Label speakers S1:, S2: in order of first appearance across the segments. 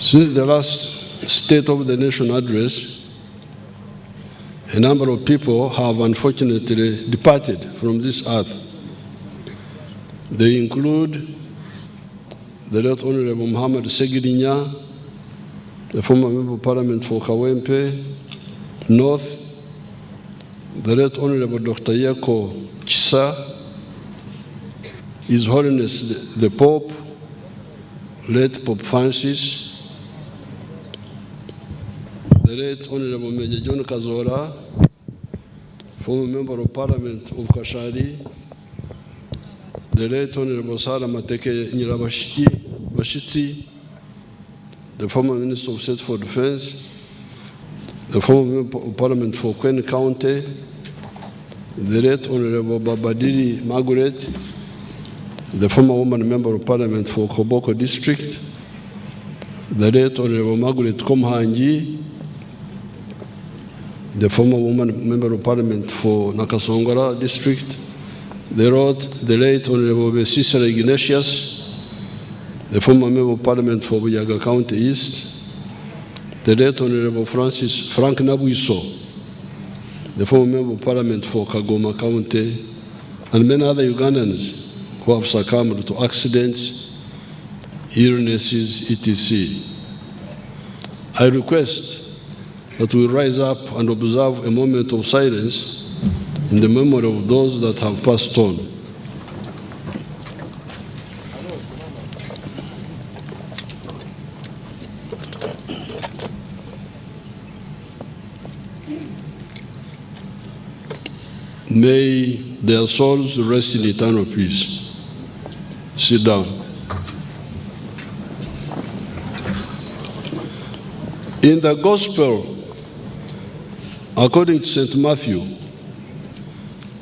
S1: Since the last State of the Nation address, a number of people have unfortunately departed from this earth. They include the Right Honorable Muhamad Segirinya, the former Member of Parliament for Kawempe North, the Right Honorable Dr. Yako Chisa, His Holiness the Pope, late Pope Francis, the Right Honorable Major John Kazora, former Member of Parliament of Kashari, the Right Honorable Sara Mateke Nyirabashitsi, the former Minister of State for Defense, the former Member of Parliament for Queen County, the Right Honorable Babadiri Margaret, the former woman Member of Parliament for Koboko District, the Right Honorable Margaret Komhanji, the former woman Member of Parliament for Nakasongora District, the Right Honorable Cicero Ignatius, the former Member of Parliament for Bujaga County East, the Right Honorable Frank Nabuiso, the former Member of Parliament for Kagoma County, and many other Ugandans who have succumbed to accidents, illnesses, etc. I request that we rise up and observe a moment of silence in the memory of those that have passed on. May their souls rest in eternal peace. Sit down. In the Gospel, according to St. Matthew,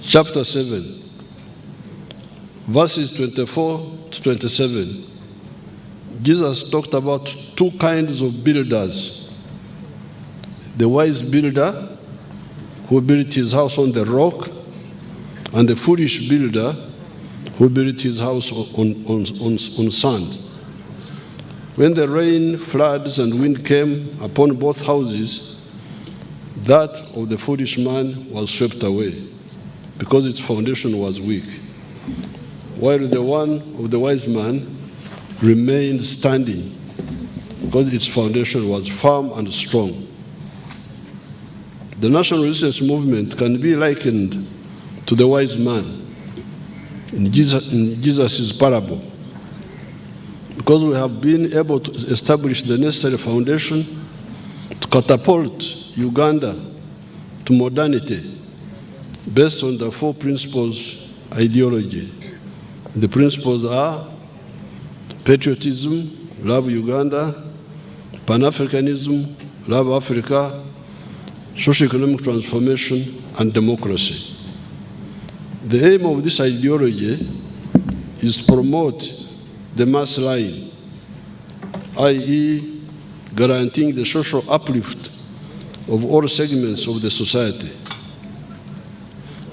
S1: chapter 7, verses 24 to 27, Jesus talked about two kinds of builders. The wise builder, who built his house on the rock, and the foolish builder, who built his house on sand. When the rain, floods, and wind came upon both houses, that of the foolish man was swept away, because its foundation was weak, while the one of the wise man remained standing, because its foundation was firm and strong. The national resistance movement can be likened to the wise man in Jesus' parable, because we have been able to establish the necessary foundation to catapult Uganda to modernity based on the four principles ideology. The principles are patriotism, love Uganda; Pan-Africanism, love Africa; socio-economic transformation, and democracy. The aim of this ideology is to promote the mass line, i.e., guaranteeing the social uplift of all segments of the society,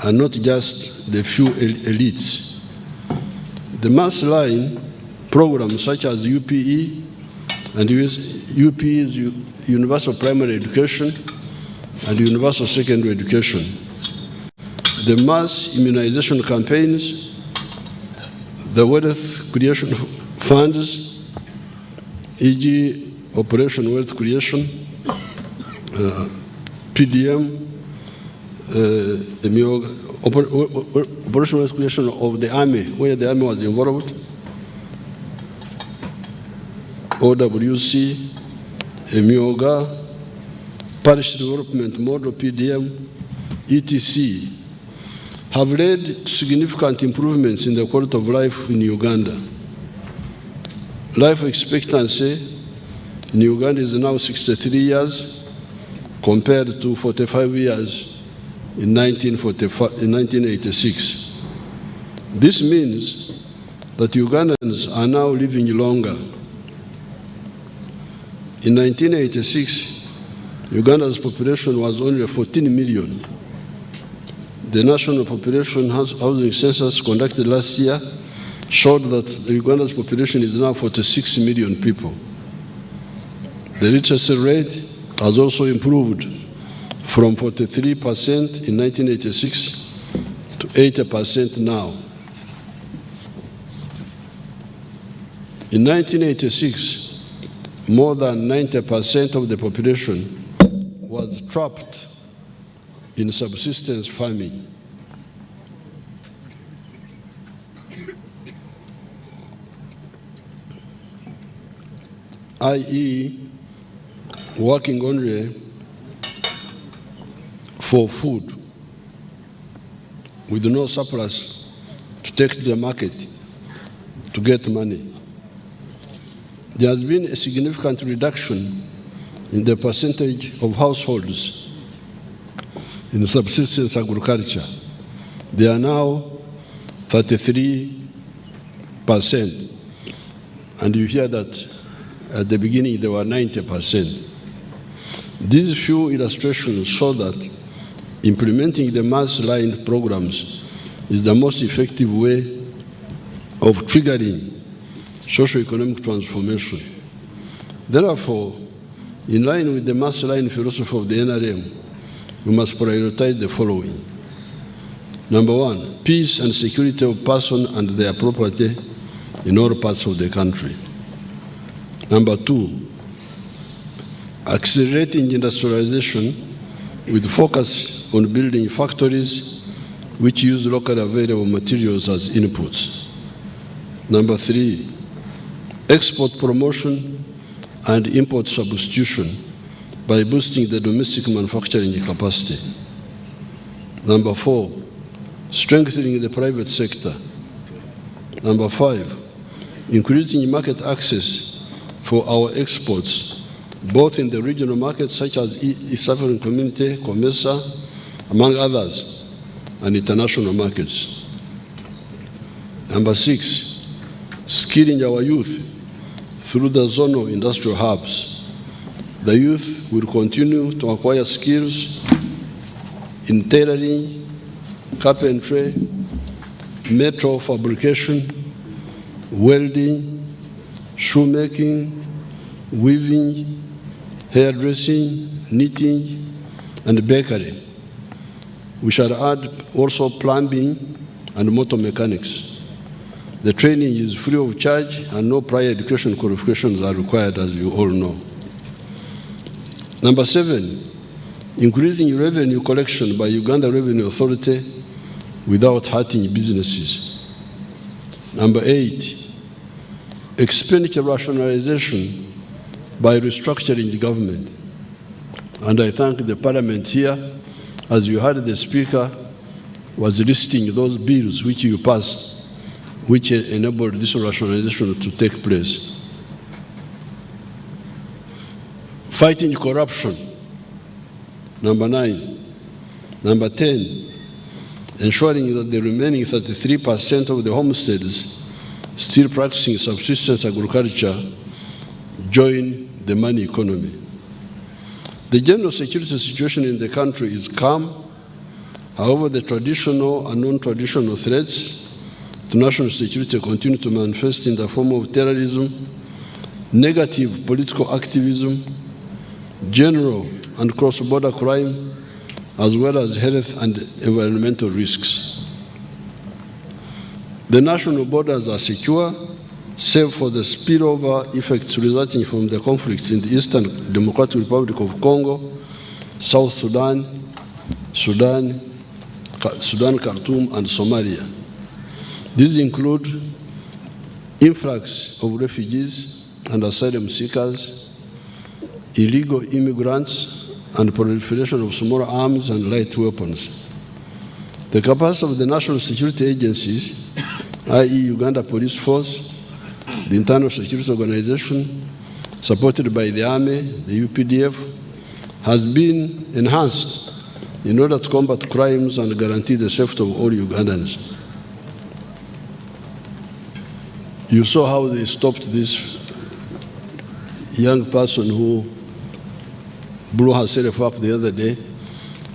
S1: and not just the few elites. The mass line programs such as UPE and UPE's Universal Primary Education and Universal Secondary Education, the mass immunization campaigns, the wealth creation funds, e.g. Operation Wealth Creation, PDM, Operation Wealth Creation of the Army, where the Army was involved, OWC, EMIOGA, Parish Development Model, PDM, etc., have led to significant improvements in the quality of life in Uganda. Life expectancy in Uganda is now 63 years compared to 45 years in 1986. This means that Ugandans are now living longer. In 1986, Uganda's population was only 14 million. The national population housing census conducted last year showed that Uganda's population is now 46 million people. The literacy rate has also improved from 43% in 1986 to 80% now. In 1986, more than 90% of the population was trapped in subsistence farming. i.e., working only for food with no surplus to take to the market to get money. There has been a significant reduction in the percentage of households in subsistence agriculture. They are now 33%. And you hear that at the beginning they were 90%. These few illustrations show that implementing the mass line programs is the most effective way of triggering socio-economic transformation. Therefore, in line with the mass line philosophy of the NRM, we must prioritize the following. Number one, peace and security of persons and their property in all parts of the country. Number two, accelerating industrialization with focus on building factories which use locally available materials as inputs. Number three, export promotion and import substitution by boosting the domestic manufacturing capacity. Number four, strengthening the private sector. Number five, increasing market access for our exports, both in the regional markets such as East African Community, COMESA, among others, and international markets. Number six, skilling our youth through the zonal industrial hubs. The youth will continue to acquire skills in tailoring, carpentry, metal fabrication, welding, shoemaking, weaving, hairdressing, knitting, and bakery. We shall add also plumbing and motor mechanics. The training is free of charge and no prior education qualifications are required, as you all know. Number seven, increasing revenue collection by Uganda Revenue Authority without hurting businesses. Number eight, expenditure rationalization by restructuring the government. And I thank the Parliament here, as you heard the Speaker was listing those bills which you passed, which enabled this rationalization to take place. Fighting corruption, number 9. Number 10, ensuring that the remaining 33% of the homesteads still practicing subsistence agriculture join the money economy. The general security situation in the country is calm. However, the traditional and non-traditional threats to national security continue to manifest in the form of terrorism, negative political activism, general and cross-border crime, as well as health and environmental risks. The national borders are secure, save for the spillover effects resulting from the conflicts in the Eastern Democratic Republic of Congo, South Sudan, Sudan, Khartoum, and Somalia. These include influx of refugees and asylum seekers, illegal immigrants, and proliferation of small arms and light weapons. The capacity of the national security agencies, i.e. Uganda Police Force, the Internal Security Organization, supported by the Army, the UPDF, has been enhanced in order to combat crimes and guarantee the safety of all Ugandans. You saw how they stopped this young person who blew herself up the other day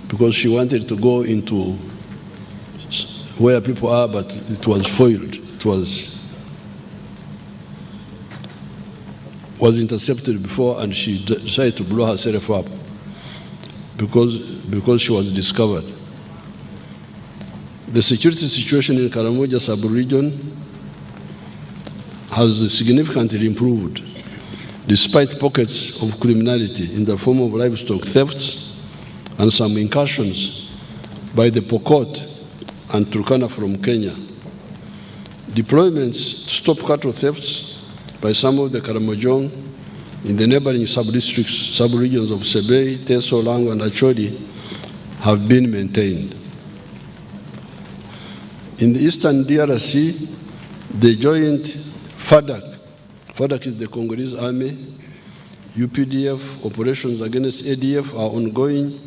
S1: because she wanted to go into where people are, but it was foiled. It was was intercepted before, and she decided to blow herself up because she was discovered. The security situation in Karamoja sub-region has significantly improved, despite pockets of criminality in the form of livestock thefts and some incursions by the Pokot and Turkana from Kenya. Deployments to stop cattle thefts by some of the Karamojong in the neighboring sub-districts, sub-regions of Sebei, Teso, Lango, and Acholi have been maintained. In the eastern DRC, the joint FADC is the Congolese army, UPDF operations against ADF are ongoing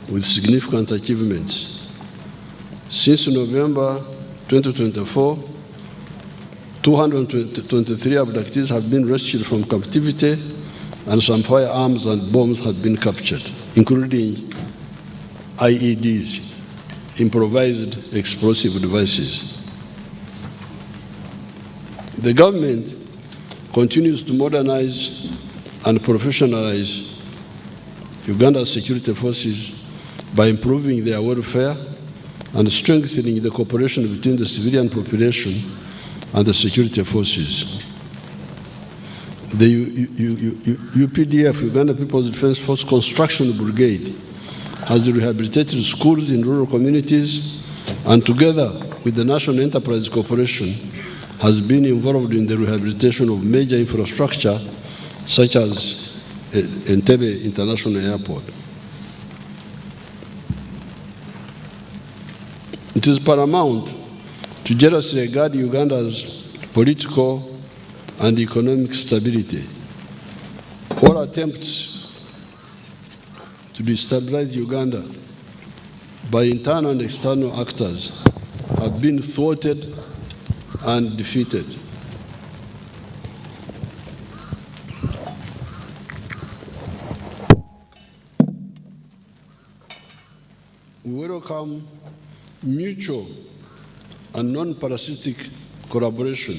S1: with significant achievements. Since November 2024, 223 abductees have been rescued from captivity, and some firearms and bombs have been captured, including IEDs, improvised explosive devices. The government continues to modernize and professionalize Uganda's security forces by improving their welfare and strengthening the cooperation between the civilian population and the security forces. The UPDF, Uganda People's Defense Force Construction Brigade, has rehabilitated schools in rural communities, and together with the National Enterprise Corporation, has been involved in the rehabilitation of major infrastructure such as Entebbe International Airport. It is paramount to jealously regard Uganda's political and economic stability. All attempts to destabilize Uganda by internal and external actors have been thwarted and defeated. We welcome mutual and non-parasitic collaboration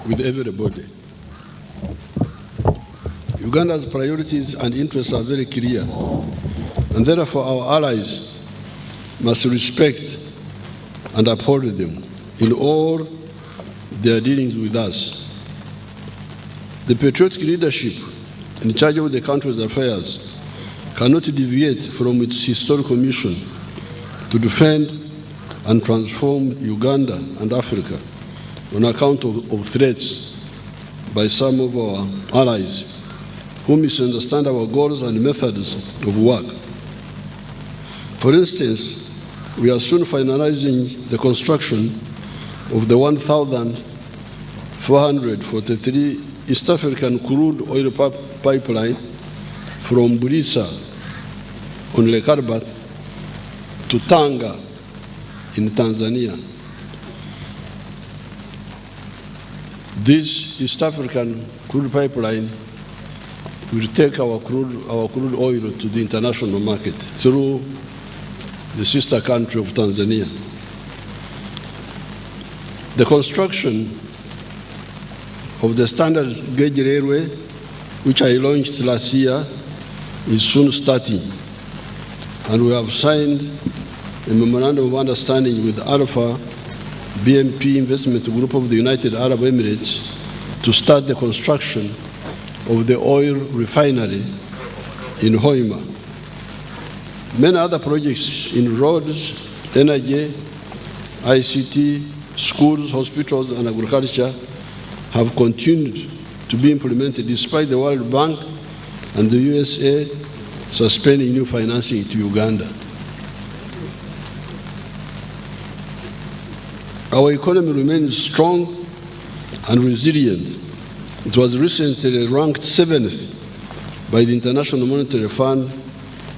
S1: with everybody. Uganda's priorities and interests are very clear, and therefore our allies must respect and uphold them in all their dealings with us. The patriotic leadership in charge of the country's affairs cannot deviate from its historical mission to defend and transform Uganda and Africa on account of threats by some of our allies who misunderstand our goals and methods of work. For instance, we are soon finalizing the construction of the 1,443 East African crude oil pipeline from Burisa on Lake Albert to Tanga in Tanzania. This East African crude pipeline will take our crude oil to the international market through the sister country of Tanzania. The construction of the standard gauge railway, which I launched last year, is soon starting, and we have signed a memorandum of understanding with Alpha BMP Investment Group of the United Arab Emirates to start the construction of the oil refinery in Hoima. Many other projects in roads, energy, ICT, schools, hospitals, and agriculture have continued to be implemented despite the World Bank and the USA suspending new financing to Uganda. Our economy remains strong and resilient. It was recently ranked 7th by the International Monetary Fund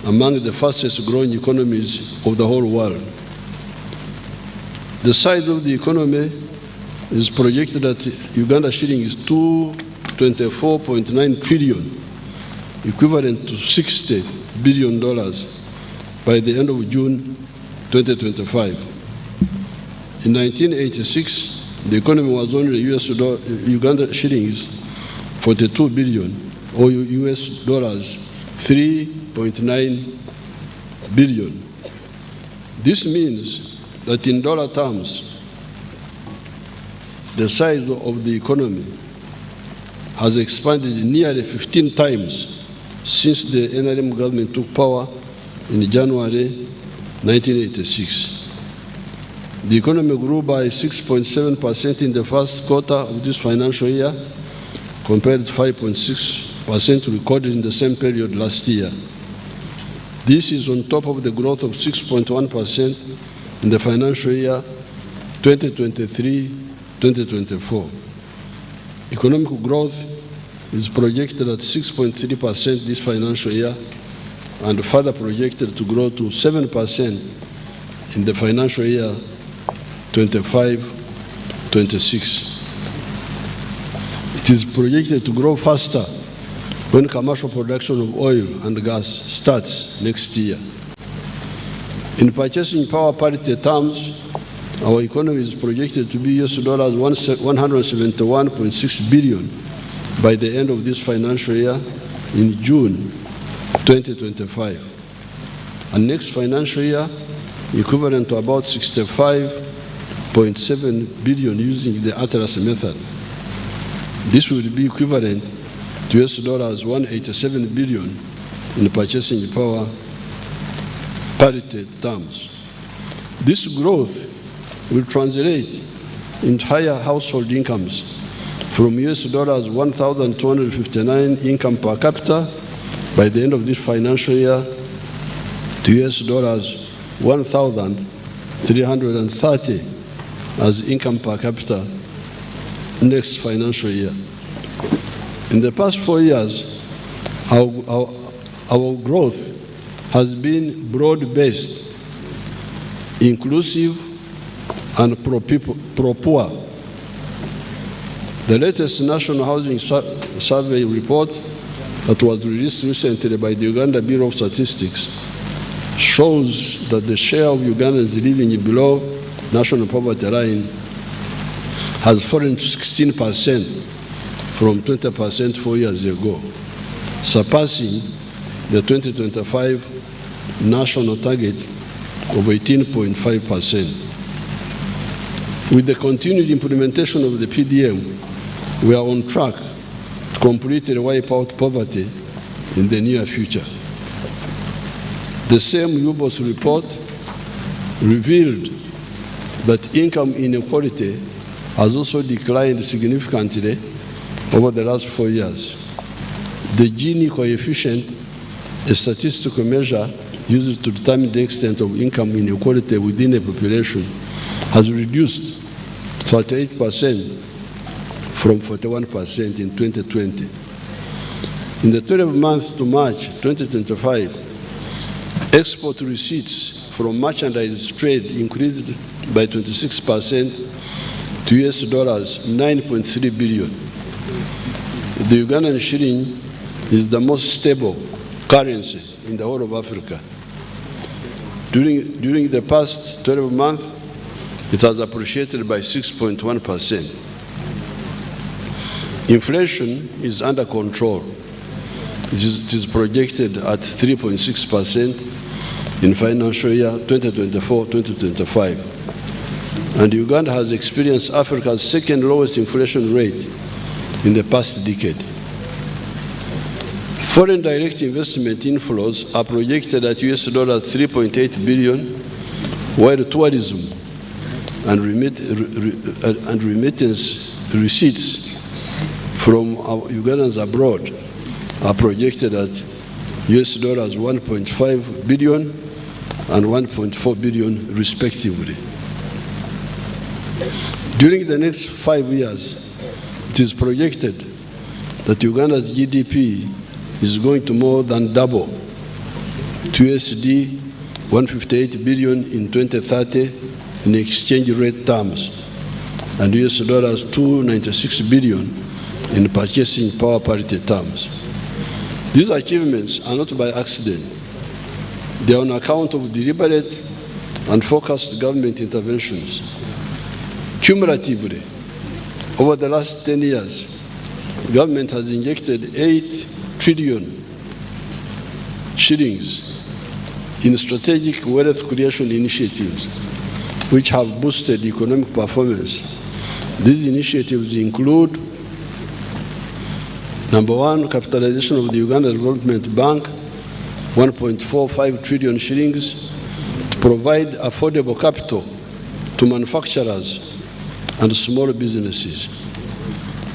S1: among the fastest growing economies of the whole world. The size of the economy is projected at Uganda shillings $224.9 trillion, equivalent to $60 billion by the end of June 2025. In 1986, the economy was only Uganda shillings 42 billion, or US dollars 3.9 billion. This means that in dollar terms, the size of the economy has expanded nearly 15 times since the NRM government took power in January 1986. The economy grew by 6.7% in the first quarter of this financial year, compared to 5.6% recorded in the same period last year. This is on top of the growth of 6.1% in the financial year 2023-2024. Economic growth is projected at 6.3% this financial year and further projected to grow to 7% in the financial year 25-26. It is projected to grow faster when commercial production of oil and gas starts next year. In purchasing power parity terms, our economy is projected to be US dollars 171.6 billion by the end of this financial year in June 2025. And next financial year, equivalent to about 65.7 billion using the Atlas method. This will be equivalent to US dollars 187 billion in purchasing power parity terms. This growth will translate into higher household incomes from US dollars 1,259 income per capita by the end of this financial year to US dollars 1,330 as income per capita next financial year. In the past 4 years, our growth has been broad-based, inclusive, and pro-poor. The latest National Housing Survey report that was released recently by the Uganda Bureau of Statistics shows that the share of Ugandans living below national poverty line has fallen to 16% from 20% 4 years ago, surpassing the 2025 national target of 18.5%. With the continued implementation of the PDM, we are on track to completely wipe out poverty in the near future. The same UBOS report revealed that income inequality has also declined significantly over the last 4 years. The Gini coefficient, a statistical measure used to determine the extent of income inequality within a population, has reduced 38% from 41% in 2020. In the 12 months to March 2025, export receipts from merchandise trade increased by 26% to US dollars 9.3 billion. The Ugandan shilling is the most stable currency in the whole of Africa. During the past 12 months, it has appreciated by 6.1%. Inflation is under control. It is projected at 3.6% in financial year 2024-2025. And Uganda has experienced Africa's second lowest inflation rate in the past decade. Foreign direct investment inflows are projected at US dollars 3.8 billion, while tourism and remittance receipts from our Ugandans abroad are projected at US dollars 1.5 billion and 1.4 billion respectively. During the next 5 years, it is projected that Uganda's GDP is going to more than double to USD 158 billion in 2030 in exchange rate terms and US dollars 296 billion in purchasing power parity terms. These achievements are not by accident. They are on account of deliberate and focused government interventions. Cumulatively, over the last 10 years, government has injected 8 trillion shillings in strategic wealth creation initiatives, which have boosted economic performance. These initiatives include: number one, capitalization of the Uganda Development Bank, 1.45 trillion shillings, to provide affordable capital to manufacturers and small businesses.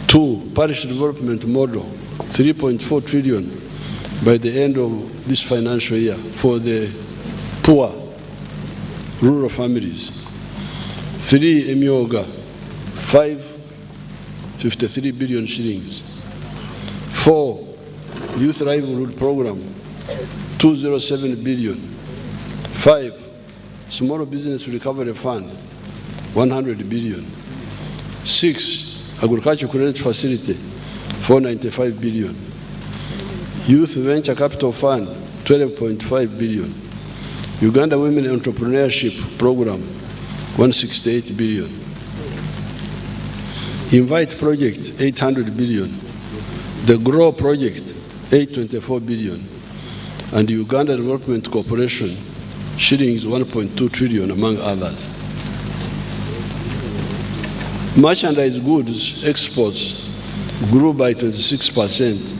S1: Two, parish development model, 3.4 trillion by the end of this financial year for the poor rural families. Three, Emyoga, 553 billion shillings. Four, youth livelihood program, 207 billion. Five, small business recovery fund, 100 billion. Six, agriculture credit facility, 495 billion. Youth venture capital fund, 12.5 billion. Uganda Women Entrepreneurship Program, 168 billion. Invite project, 800 billion. The Grow project, 824 billion. And Uganda Development Corporation, shillings 1.2 trillion, among others. Merchandise goods exports grew by 26%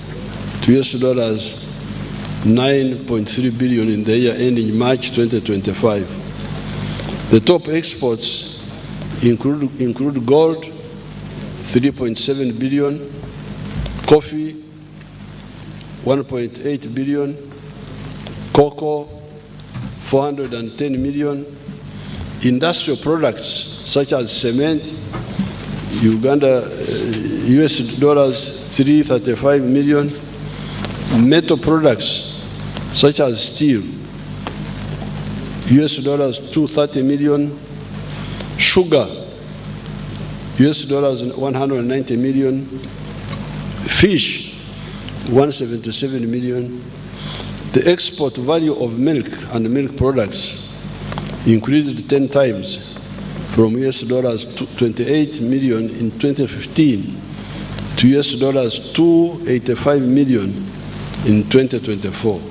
S1: to US $9.3 billion in the year ending March 2025. The top exports include gold, 3.7 billion, coffee, 1.8 billion, cocoa, 410 million, industrial products such as cement, Uganda, US $335 million, metal products such as steel, US $230 million, sugar, US $190 million, fish, 177 million. The export value of milk and milk products increased 10 times from US $28 million in 2015 to US $285 million in 2024.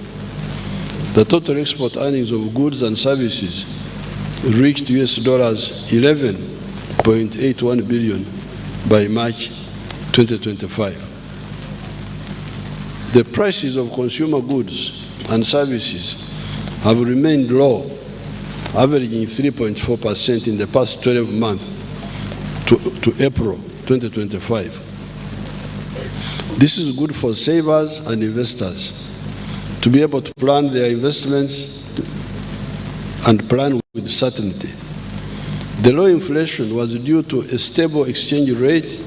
S1: The total export earnings of goods and services reached US $11.81 billion by March 2025. The prices of consumer goods and services have remained low, averaging 3.4% in the past 12 months to April 2025. This is good for savers and investors to be able to plan their investments and plan with certainty. The low inflation was due to a stable exchange rate,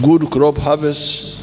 S1: good crop harvests,